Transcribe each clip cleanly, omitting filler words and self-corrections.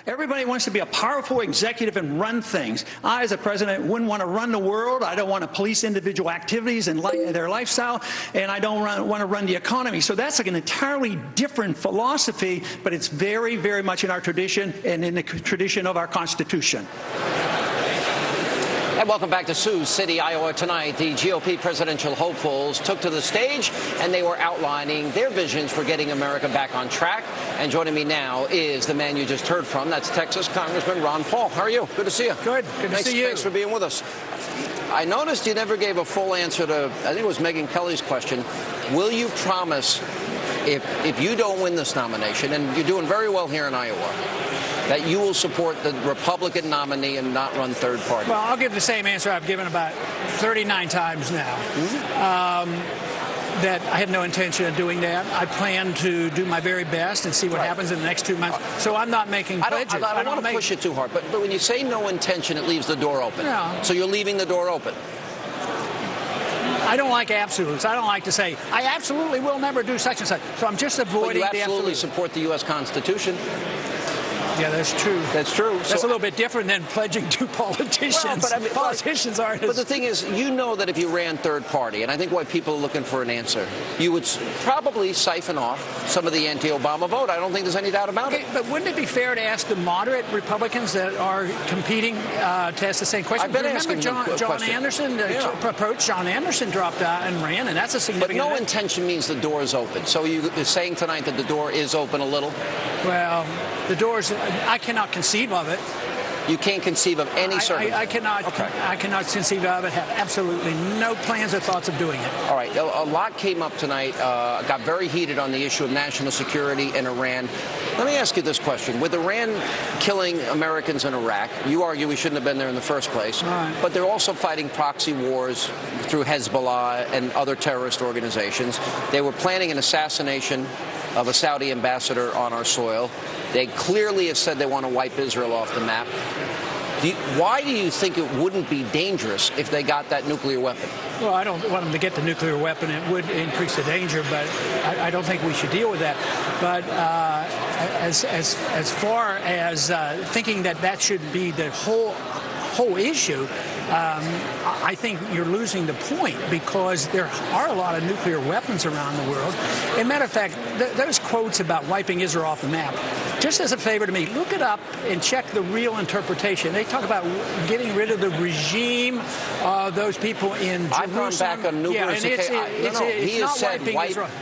Everybody wants to be a powerful executive and run things. I, as a president, wouldn't want to run the world. I don't want to police individual activities and their lifestyle, and I don't want to run the economy. So that's like an entirely different philosophy, but it's very, very much in our tradition and in the tradition of our Constitution. And welcome back to Sioux City, Iowa. Tonight, the GOP presidential hopefuls took to the stage, and they were outlining their visions for getting America back on track. And joining me now is the man you just heard from. That's Texas Congressman Ron Paul. How are you? Good to see you. Good to see you. Thanks for being with us. I noticed you never gave a full answer to, I think it was Megyn Kelly's question. Will you promise, if you don't win this nomination, and you're doing very well here in Iowa, that you will support the Republican nominee and not run third party? Well, I'll give the same answer I've given about 39 times now. That I have no intention of doing that. I plan to do my very best and see what happens in the next 2 months. So I'm not making pledges. I don't want to push it too hard, but when you say no intention, it leaves the door open. Yeah. So you're leaving the door open. I don't like absolutes. I don't like to say, I absolutely will never do such and such. So I'm just avoiding the absolute. But you absolutely support the U.S. Constitution. Yeah, that's true. That's true. That's a little bit different than pledging to politicians. Well, but I mean, politicians aren't. But the thing is, you know that if you ran third party, and I think why people are looking for an answer, you would probably siphon off some of the anti-Obama vote. I don't think there's any doubt about it. But wouldn't it be fair to ask the moderate Republicans that are competing to ask the same question? I've been asking John Anderson approached. John Anderson dropped out and ran, and that's a significant. But no intention means the door is open. So you're saying tonight that the door is open a little? Well, the door's. I cannot conceive of it. You can't conceive of any circumstance? I cannot. Okay. I cannot conceive of it. Have absolutely no plans or thoughts of doing it. All right. A lot came up tonight. Got very heated on the issue of national security in Iran. Let me ask you this question. With Iran killing Americans in Iraq, you argue we shouldn't have been there in the first place. Right. But they're also fighting proxy wars through Hezbollah and other terrorist organizations. They were planning an assassination of a Saudi ambassador on our soil. They clearly have said they want to wipe Israel off the map. Why do you think it wouldn't be dangerous if they got that nuclear weapon? Well, I don't want them to get the nuclear weapon. It would increase the danger, but I don't think we should deal with that. But as far as thinking that should be the whole issue, I think you're losing the point because there are a lot of nuclear weapons around the world. As a matter of fact, those quotes about wiping Israel off the map, just as a favor to me, look it up and check the real interpretation. They talk about getting rid of the regime of those people in Jerusalem. I've gone back on numerous occasions.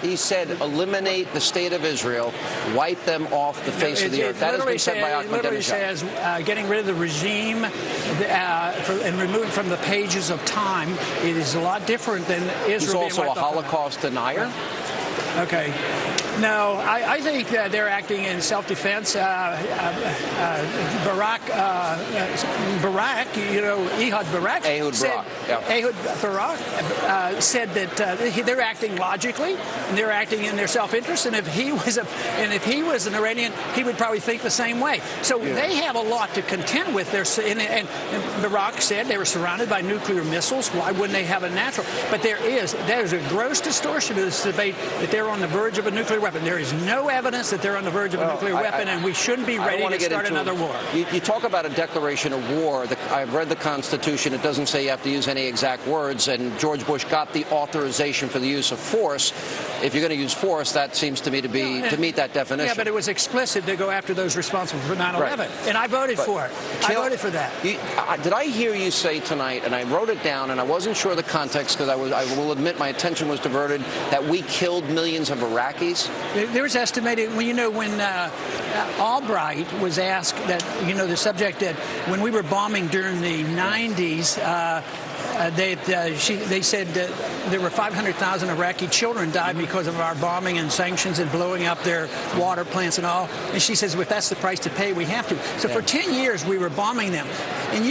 He said eliminate the state of Israel, wipe them off the face of the earth. That has been said by Ahmadinejad. It literally says getting rid of the regime and removing from the pages of time. It is a lot different than Israel. He's also a Holocaust denier. Okay. No, I think that they're acting in self-defense. Ehud Barak said that they're acting logically and they're acting in their self-interest. And if he was an Iranian, he would probably think the same way. So they have a lot to contend with. And Barak said they were surrounded by nuclear missiles. Why wouldn't they have a natural? But there's a gross distortion of this debate that they're on the verge of a nuclear weapon. There is no evidence that they're on the verge of a nuclear weapon, and we shouldn't be ready to start another war. You talk about a declaration of war. I've read the Constitution. It doesn't say you have to use any exact words, and George Bush got the authorization for the use of force. If you're going to use force, that seems to me to be to meet that definition. Yeah, but it was explicit to go after those responsible for 9/11, right. And I voted for it. I voted for that. Did I hear you say tonight, and I wrote it down, and I wasn't sure of the context because I will admit my attention was diverted, that we killed millions of Iraqis? There was estimated, when Albright was asked that, the subject that when we were bombing during the 90s, they said that there were 500,000 Iraqi children died because of our bombing and sanctions and blowing up their water plants and all. And she says, if that's the price to pay, we have to. So for 10 years, we were bombing them. And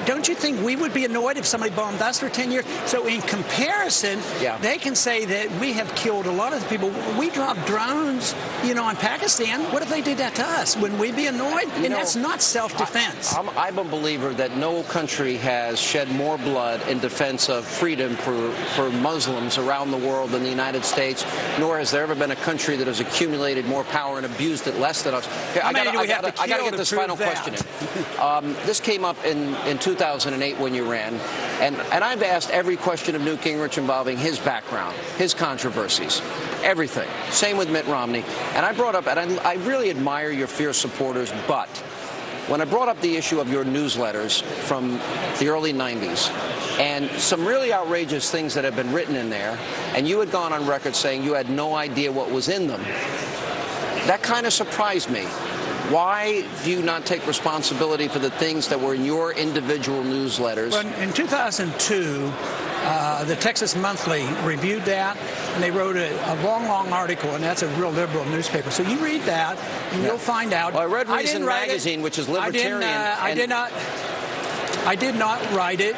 don't you think we would be annoyed if somebody bombed us for 10 years? So in comparison, they can say that we have killed a lot of the people. We dropped drones, on Pakistan. What if they did that to us? Wouldn't we be annoyed? And that's not self-defense. I'm a believer that no country has shed more blood blood in defense of freedom for Muslims around the world in the United States, nor has there ever been a country that has accumulated more power and abused it less than us. Here, I got to get this final question in. This came up in 2008 when you ran, and I've asked every question of Newt Gingrich involving his background, his controversies, everything. Same with Mitt Romney. And I brought up, and I really admire your fierce supporters, but when I brought up the issue of your newsletters from the early 90s and some really outrageous things that have been written in there, and you had gone on record saying you had no idea what was in them, that kind of surprised me. Why do you not take responsibility for the things that were in your individual newsletters? Well, in 2002, the Texas Monthly reviewed that, and they wrote a long, long article, and that's a real liberal newspaper. So you read that, and you'll find out. Well, I read Reason Magazine, which is libertarian. I did not write it.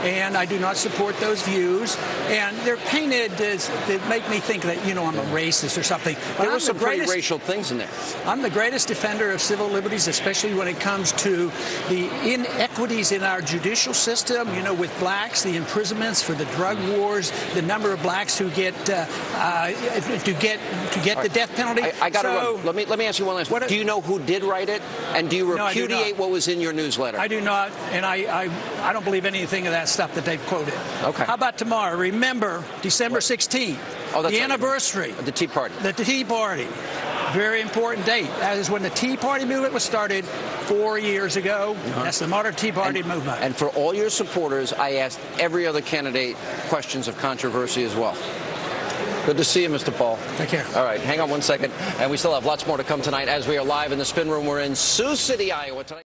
And I do not support those views. And they're painted as that make me think that, I'm a racist or something. But there were some pretty racial things in there. I'm the greatest defender of civil liberties, especially when it comes to the inequities in our judicial system. With blacks, the imprisonments for the drug wars, the number of blacks who get the death penalty. I got to run. Let me ask you one last. Do you know who did write it? And do you repudiate what was in your newsletter? I do not, and I don't believe anything of that stuff that they've quoted. Okay. How about tomorrow? Remember December 16th, the anniversary of the Tea Party. The Tea Party. Very important date. That is when the Tea Party movement was started 4 years ago. That's the modern Tea Party movement. And for all your supporters, I asked every other candidate questions of controversy as well. Good to see you, Mr. Paul. Take care. All right, hang on one second. And we still have lots more to come tonight as we are live in the Spin Room. We're in Sioux City, Iowa tonight.